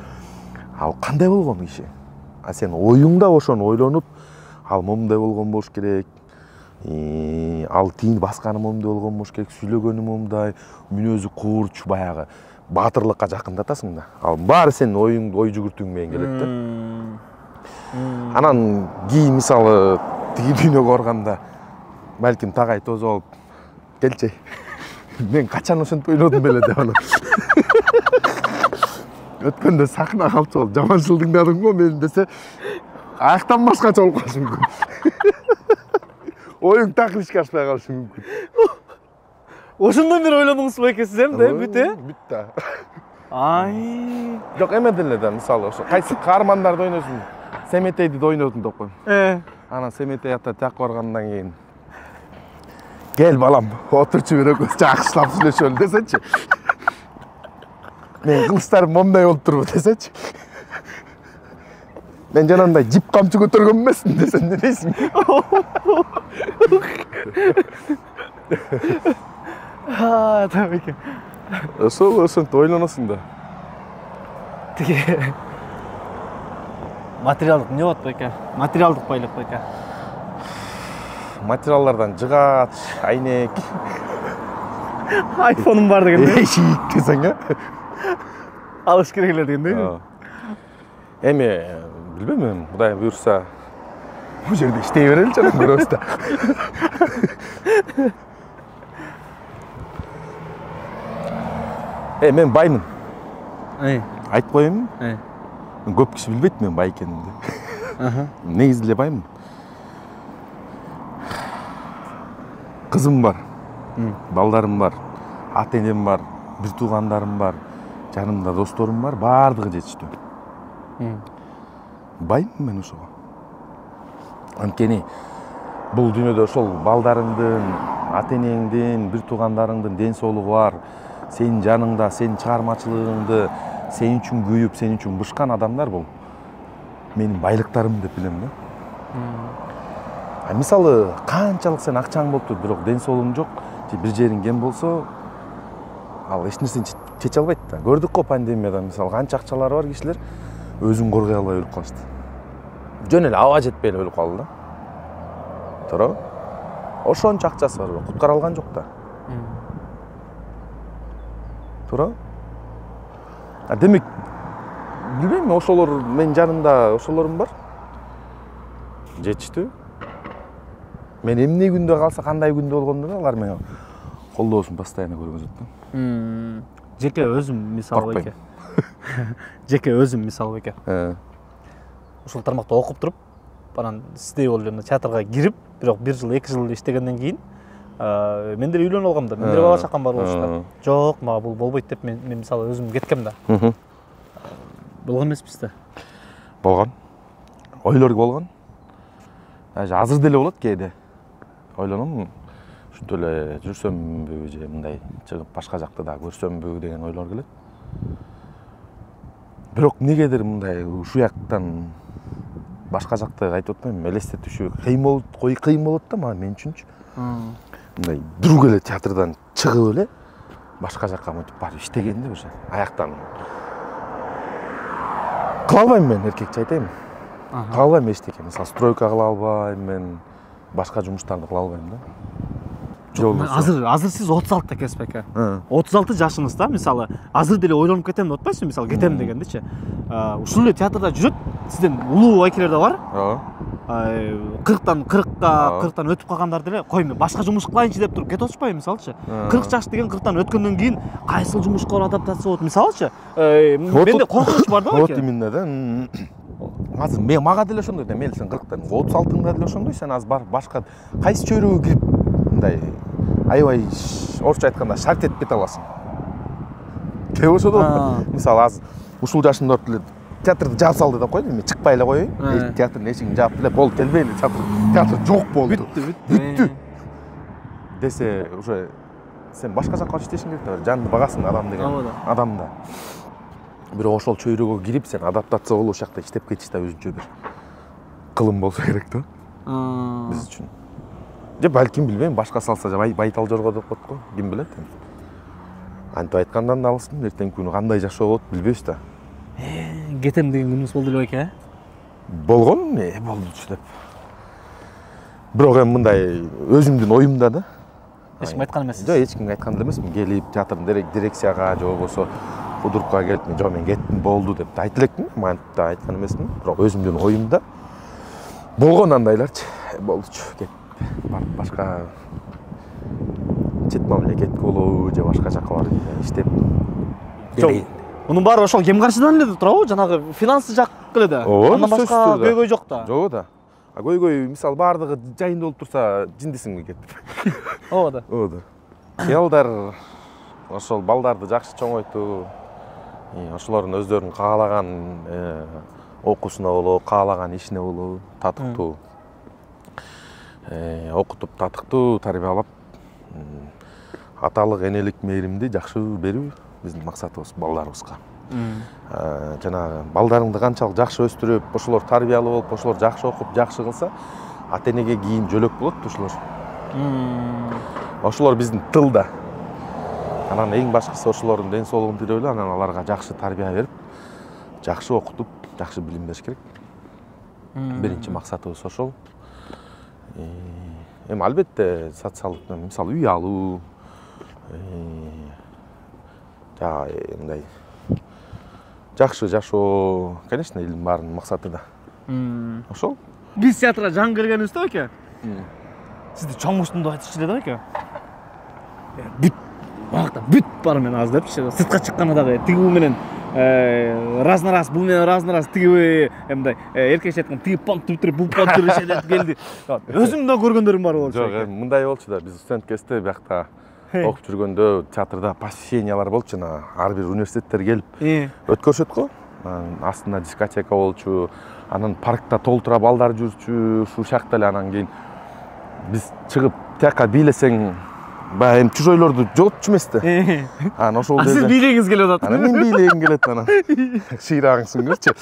Ал кандай болгон киши? А сен оюңда ошону ойлонуп, ал момундай болгон болуш керек. Ал тийин басканы момундай болгон болуш керек, сүйлөгөнү момундай, мүнөзү куурч, баягы баатырлыкка жакындатасың да. Ал баары сенин оюңду, ой жүгүртүүң менен келет да. Анан кийин мисалы тиги дүйнөгө барганда балким Тагай тосуп алып, келчи. Мен качан ошентип ойлодум беле деп анан. Өткөндө сахна калчу бол, жаманчыл тыңдадың го мен десе, аяктан башкача болуп калышы мүмкүн. Оюң так ишке ашпай калышы мүмкүн. Ошондон бери ойлонуңузбу экенсиз эми да, бүт Бүт да. Ай. Жок, эме деле да, мисалы ошо кайсы каармандарды ойносуң, Семетейди да ойнодум деп коем. Анан Семетей ата жакка баргандан кийин кел балам, отурчу бир экөөбүз жакшылап сүйлөшөлү десечи. Мен кылычтарым момундай болуп турбу десечи. Мен жанагындай жип камчы көтөргөн эмесмин десе эмне дейсиң? Табеке. Ошентип ойлоносуң да. Тиги материалдык эмне болот беке? Материалдык байлык беке. Материалдардан жыгач, айнек. Айфонум бар дегенде. Шийик десең, Алыш керек эле дегендей. Эми билбейм, Кудай буйрса, бул жерде иштей берели жана көрөбүз да. Мен баймын. Айтып коеюн. Көп киши билбейт мен бай экенимди. Негизи эле баймын. Кызым бар, балдарым бар, ата энем бар, бир туугандарым бар, жанымда досторум бар, баардыгы жетиштүү. Баймын мен ошого. Анткени бул дүйнөдө ошол балдарыңдын, ата энеңдин, бир туугандарыңдын ден соолугу бар, сенин жаныңда, сенин чыгармачылыгыңды сен үчүн күйүп, сен үчүн бышкан адамдар бул менин байлыктарым деп билем да. Мисалы канчалык сен акчаң болуп туруп, бирок ден соолугуң жок, же бир жериң кем болсо, ал эч нерсени чече албайт да. Көрдүк го пандемияда, мисалы канча акчалары бар кишилер өзүн коргой албай өлүп калышты. Жөн эле аба жетпей эле өлүп калды да. Туурабы? Ошончо акчасы бар, куткара алган жок да. Туурабы? Демек, билбейм, ошолор менин жанымда ошолорум бар. Жетиштүү. Мен эмне күндө калса, кандай күндө болгондо да алар менен колдоосун постоянно көргөзөт да. Жеке өзүм мисалы беке. Жеке өзүм мисалы беке. Ушул тармакта окуп туруп, анан сиздей болуп эле театрга кирип, бирок 1 жыл, 2 жыл иштегенден кийин мен деле үйлөнүп алгам да. Мен деле бала чакам бар болчу. Жок, мага бул болбойт деп мен мисалы өзүм кеткем да. Болгон эмеспиз да. Болгон. Ойлор болгон. Азыр деле болот кээде. Ойлоном, ушинтип эле жүрсөмбү же мындай чыгып башка жакты да көрсөмбү деген ойлор келет. Бирок эмнегедир мындай ушул жактан башка жакты айтып атпайм, элестетүүчү кыйын болот да мен үчүнчү. Мындай друг эле театрдан чыгып эле башка жакка мынтип барып иштегенде уже аяктан кыла албайм мен, эркекче айтайын. Кыла албайм эчтеке. Мисалы стройка кыла албайм мен, башка жумуштарды кыла албайм да. азыр сиз 36 экенсиз беке. 36 жашыңызда мисалы азыр деле ойлонуп кетем деп атпайсызбы, мисалы кетем дегендичи. Ушул эле театрда жүрөт, сизден улуу байкелер да бар. 40-тан 40-тан өтүп калгандар деле, кой мен башка жумуш кылайынчы деп туруп кете атышпайбы мисалычы. 40 жаш деген 40-тан өткөндөн кийин кайсыл жумушка адаптация болот мисалычы. Менде коркунуч бар да вот байке. именно да. Азыр мен мага деле ошондой да, мели сен 40-тан 36-ыңда деле ошондой, сен азыр бар башка кайсы чөйрөгө кирип мындай аябай орусча айтканда шарт этип кете аласың. Кеп ошодо мисалы азыр ушул жашымда деле театрды жаап салды деп койду, мен чыкпай эле коеюн. Театрдын эшигин жаап эле болду, келбейли, театр жок болду. Бүттү. Десе уже сен башка жакка иштешиң керек да, жанды багасың адам деген. Адамда. Бирок ошол чөйрөгө кирип сен адаптация болуп ошол жакта иштеп кетиш да өзүнчө бир кылым болсо керек да. Биз үчүн. Же балким билбейм, башка салса байтал жорго деп коет го, ким билет. Антип айткандан да алыстым, эртеңки күнү кандай жашоо болот билбейбиз да. Кетем деген күнүңүз болду эле байке? Болгон, болдучу деп. Бирок эми мындай өзүмдүн оюмда да. Эч ким айткан эмессиз? Жок, эч кимге айткан эмесмин. Келип театрдын дирекцияга же болбосо худурукка келип, жок мен кеттим болду деп айта элекмин, антип да айткан эмесмин. Бирок өзүмдүн оюмда болгон андайларчы, болдучу. Кет башка чет мамлекетке болобу же башка жакка барып иштеп. Жок. Мунун баары ошол кем каршыдан эле турабы? Жанагы финансы жак эле да. Андан башка көйгөй жок да. Жок да. Көйгөй мисалы баардыгы жайында болуп турса, жиндисиңби кетип. Ооба да. Ооба да. Кыялдар ошол балдарды жакшы чоңойтуу, ошолордун өздөрүнүн каалаган окуусуна болобу, каалаган ишине болобу, татыктуу окутуп, татыктуу тарбиялап, аталык энелик мээримди жакшы берүү биздин максатыбыз балдарыбызга. Жанагы балдарыңды канчалык жакшы өстүрүп, ошолор тарбиялуу болуп, ошолор жакшы окуп, жакшы кылса, ата энеге кийин жөлөк болот ошолор. Ошолор биздин тыл да. Анан эң башкысы ошолордун ден соолугун тилөөлү, анан аларга жакшы тарбия берип, жакшы окутуп, жакшы билим бериш керек. Биринчи максатыбыз ошол. Эми албетте социалдык, мисалы үй алуу, мындай жакшы жашоо, конечно, элдин баарынын максаты да. Ошол. Биз театрга жаңы киргенибизде байке. Сизди чоң муштунду айтышчу эле да байке. Бүт бар мен аз депчи. Сыртка чыкканда дагы тигүү менен раз на раз, бул менен раз на раз тигиби, мындай эркекче айткан тиги понт бүтүрүп, бул понт түшөлөп келди. Өзүм да көргөндөрүм бар болчу. Жок, мындай болчу да, биз студент кезде биякта окуп жүргөндө театрда посещениялар болчу, ар бир университеттер келип өткөрүшөт го. Астында дискотека болчу, анан паркта толтура балдар жүрчү, ушул шакта эле анан кийин биз чыгып тияка бийлесең, баягы эми чужойлорду жоготчу эмес да. Анан ошол эле. Сиз бийлегиңиз келип атат. Анан мен бийлегим келет анан. Шыйрагыңсын көрчү.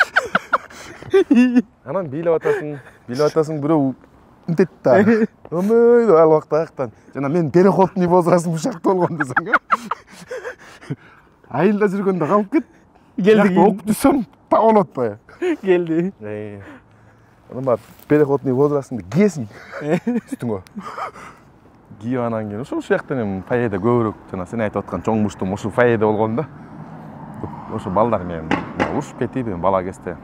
Анан бийлеп атасың, бирөө мынтет да. Өмөй ал убакта аяктан. Жана мен переходный возрастым ушакта болгон десең. Айылда жүргөндө калып кет. Келди. Окуп жүрсөм, так болот баягы. Келди. Анан бар переходный возрастыңды кийесиң үстүңө. Кийип анан кийин ошол жактан эми фойеде көбүрөөк жана сен айтып аткан чоң муштум ошол фойеде болгон да. Ошо балдар менен урушуп кетип, бала кезде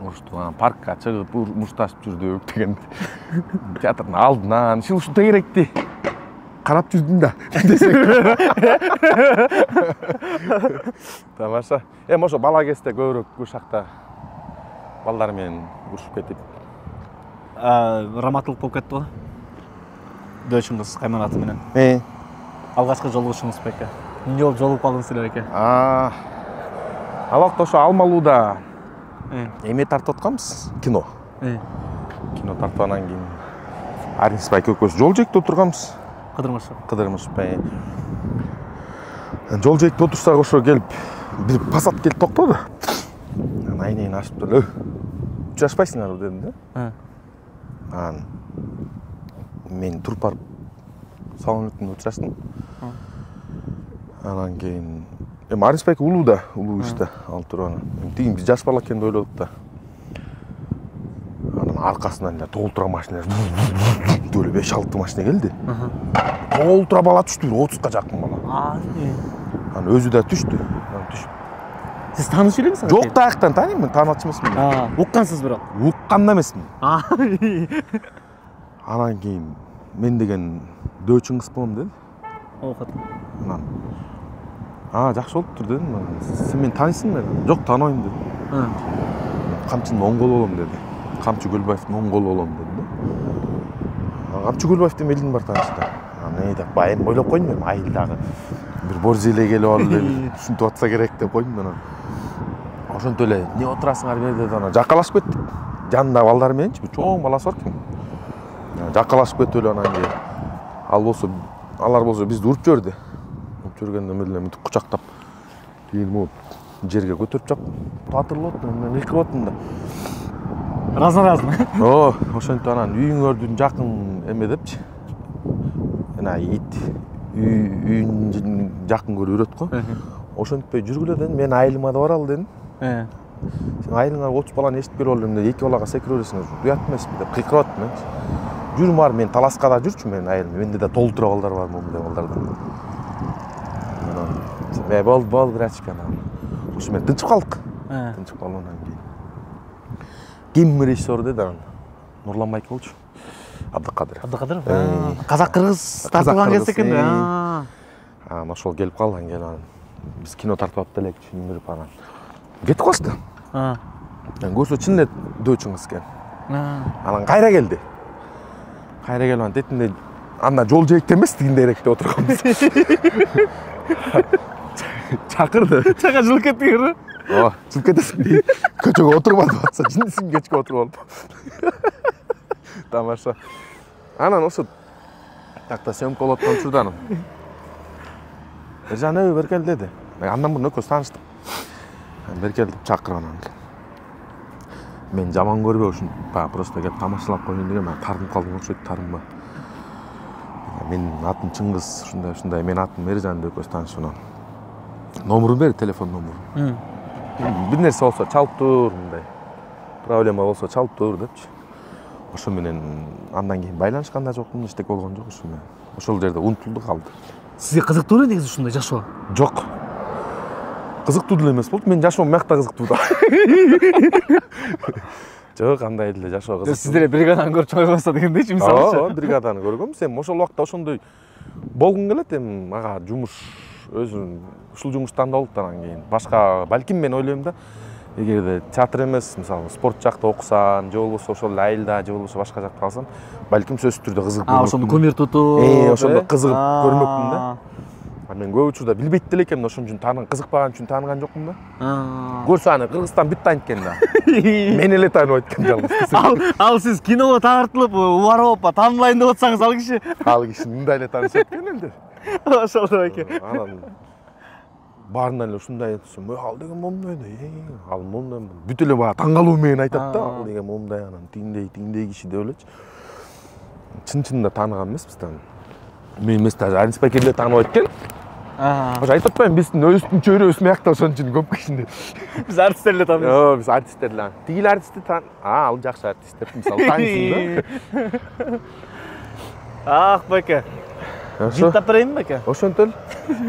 уруштук, анан паркка чыгып мушташып жүрдүк дегенде. Театрдын алдынан ушул тегеректи карап жүрдүм да. Тамаша. Эми ошо бала кезде көбүрөөк ушакта балдар менен урушуп кетип. Раматылык болуп кетти го. Дөчүңүз Кайман аты менен. Алгачкы жолугушуңуз беке. Эмне болуп жолугуп калдыңыз эле беке? Ал убакта ошо Алмалууда эме тартып атканбыз, кино. Кино тартып анан кийин Аринс байке экөөбүз жол жээкте отурганбыз. Кыдырмыш. Жол жээкте отурсак ошо келип бир пассат келип токтоду. Анан айнегин ачып туруп, учурашпайсыңарбы дедим да. Анан мен туруп барып салон өтүп учураштым. Анан кийин эми Аринс байке улуу иште алып туруп анан тигин биз жаш бала экен деп ойлодук да. Анан аркасынан эле толтура машина, өлө 5-6 машина келди. толтура бала түштү, 30га жакын бала. Анан өзү да түштү. Анан түшүп. Сиз тааныш элеңиз? Жок, таяктан тааныймын, таанычы эмесмин. Уккансыз бирок. Укканда эмесмин. Анан кийин мен деген Дөчүңүз болом деди. Окот. Анан жакшы болуптур дедим. Сен мени таанысыңбы дедим. Жок, тааныбайм дедим. Камчынын оң колу болом деди. Камчы Көлбаевдин оң колу болом деди. Камчы Көлбаевдин элдин бар таанышта. Не деп байым ойлоп койдум мен, айылдагы бир борзеле келип алып түшүнтүп атса керек деп койдум мен. Ошентип эле не отурасыңар бер деди. Анан жакалашып кеттик. Жанында балдар мененчи, бир чоң баласы бар экен. Жакалашып кетип эле анан кийин алар болсо бизди уруп жиберди. Уруп жүргөндө мен эле мынтип кучактап кийин могу жерге көтөрүп чап татырылып аттым, мен ылкып аттым да. Разно. Ошентип анан үйүңөрдүн жакын эме депчи. Ана ит үйүн жакын көрүп үрөт го. Ошентпей жүргүлө дедим, мен айылыма да баралы дедим. Сен айылыңа 30 баланы эшитип келип алып эле 2 балага секире бересиңер, уят эмеспи деп кыйкырып аттым мен. Жүрүм бар, мен таласка да жүрчү мен айылым. Менде да толтура балдар бар, момундай балдардан. Анан болду бирачка анан. Ошо мен тынчып калдык. Тынчып калгандан кийин ким режиссер деди анан. Нурлан Майке болчу. Абдыкадыров. Казак-кыргыз тартылган кез экен да. Ошол келип калган анан биз кино тартып атып элек түшүндүрүп анан кетип калышты. Мен көрсө чын эле Дөчүңүз экен. Анан кайра келди. Кайра келип анан детинде анда жол жээкте эмес, тигиндеректе отурганбыз. Чакырды. Чага жылып кеттиңер. Жылып кетесиң. Көчөгө отурбадып атса, жиндисиң кечке отуруп алып. Тамаша. Анан ошо такта съемка болуп аткан учурда Ержан өй бер кел деди. Андан мурун экөөбүз тааныштык. Бер кел деп чакырып анан. Мен жаман көрбөй ушун просто келип тамашалап коеюн деген, мен тарынып калдым окшойт, тарынба. Менин атым Чыңгыз, ушундай, менин атым Ержан деп экөөбүз таанышып анан. Номурун бер, телефон номурун. Бир нерсе болсо чалып тур, мындай. Проблема болсо чалып тур депчи. Ошо менен андан кийин байланышкан да жокмун, эчтеке болгон жок ошо менен. Ошол жерде унутулду калды. Сизге кызыктуу эле негизи ушундай жашоо? Жок. Кызыктуу деле эмес болду. Мен жашоом мыякта кызыктуу да. Жок, андай деле жашоо кызыктуу. Сиз деле бригаданы көрүп чыгабызса дегендейчи, мисалы. Бригаданы көргөм. Сен ошол убакта ошондой болгуң келет, эми ага жумуш өзүм ушул жумушту тандалып анан кийин башка балким мен ойлойм да, эгерде театр эмес, мисалы спорт жакта окусам, же болбосо ошол айылда, же болбосо башка жакта калсам, балким сөзсүз түрдө кызыгып көрмөкмүн. Ошону кумир тутуп, ошондо кызыгып көрмөкмүн да. Мен көп учурда билбейт деле экенмин, ошон үчүн кызыкпаган үчүн тааныган жокмун да. Көрсө аны Кыргызстан бүт тааныйт экен да. Мен эле тааныбайт экен жалгыз. Ал сиз киного тартылып, убарып, таанылайын деп атсаңыз, ал киши мындай эле таанышат экен эле. Ошол экен. Анан баарынан эле ушундай айтсам, ал деген момундай да, ал момундай. Бүт эле баа таң калуу менен айтат да, ал деген момундай, анан тиңдей киши деп элечи. Чын-чынында тааныган эмеспиз да. Мен эмес даже Аринспайкер эле тааныбайт экен. Ошо айтып атпаймынбы, биздин өбүздүн чөйрөбүз мыякта ошон үчүн көп кишини. Биз артисттер эле тааныйбыз. Биз артисттер эле. Тигил артистти ал жакшы артист деп мисалы таанысың да. Байке. Жинт апарайынбы байке? Ошентип эле.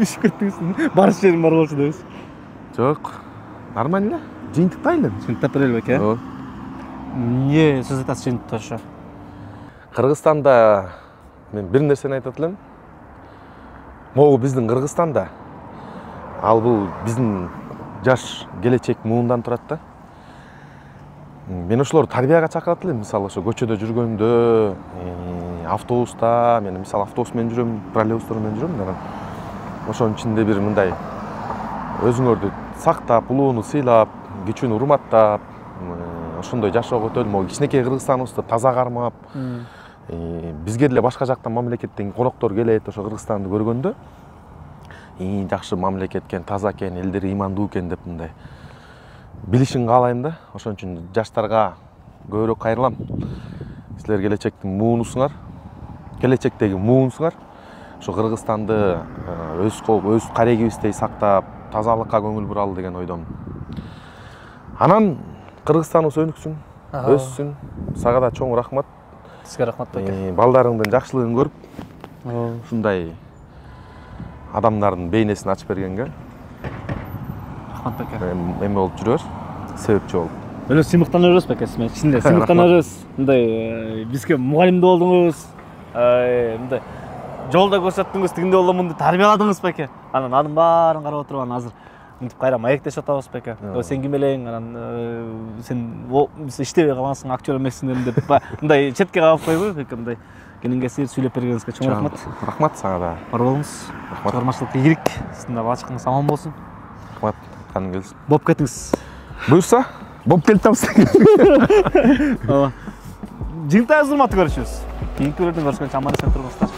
Үшүп кеттиңиз. Барыш жерим бар болчу дебиз. Жок. Нормально эле. Жыйынтыктайлы. Жинт апарайлы байке. Эмне сөз айтасыз жыйынтыкта ошо? Кыргызстанда мен бир нерсени айтат элем. Могу биздин Кыргызстанда ал бул биздин жаш келечек муундан турат да. Мен ошолорду тарбияга чакырат элем. Мисалы ошо көчөдө жүргөндө, автобуста, мен мисалы автобус менен жүрөм, троллейбустар менен жүрөм да. Ошонун ичинде бир мындай өзүңөрдү сактап, улууну сыйлап, кичүүнү урматтап, ошондой жашоого өтөлү. Могу кичинекей Кыргызстаныбызды таза кармап, бизге деле башка жактан мамлекеттен коноктор келет, ошо Кыргызстанды көргөндө жакшы мамлекет экен, таза экен, элдери ыймандуу экен деп мындай билишин каалайм да. Ошон үчүн жаштарга көбүрөөк кайрылам. Силер келечектин муунусуңар, келечектеги муунсуңар. Ошо Кыргызстанды өз карегибиздей сактап, тазалыкка көңүл буралы деген ойдомун. Анан Кыргызстаныбыз өнүксүн, өссүн. Сага да чоң рахмат. Сизге рахмат байке. Балдарыңдын жакшылыгын көрүп, ушундай адамдардын бейнесин ачып бергенге рахмат беке. Эме болуп жүрөбүз, себепчи болуп. Өлө сыймыктанып жүрөбүз беке, мен ичинде сыймыктанып жүрөбүз. Мындай бизге мугалимде болдуңуз, мындай жолда көрсөттүңүз, тигинде боломун деп тарбияладыңыз беке. Анан анын баарын карап отуруп анан азыр мынтип кайра маектешип атабыз беке. Сен ким элең? Анан сен иштебей калгансың, актер эмессиң деп мындай четке калып койбой беке, мындай келиңгесир сүйлөп бергениңизге чоң рахмат. Рахмат сага да. Бар болуңуз. Чыгармачылыкка ийгилик. Сиздин да бачкыңыз аман болсун. Рахмат, каның келсин. Болуп кетиңиз. Буюрса, болуп келтебиз. Жыйынтыгыңыз урматтуу көрүшүбүз. Кийинки бөлүмдө көрүшкөнчө аман эсен туруңуздар.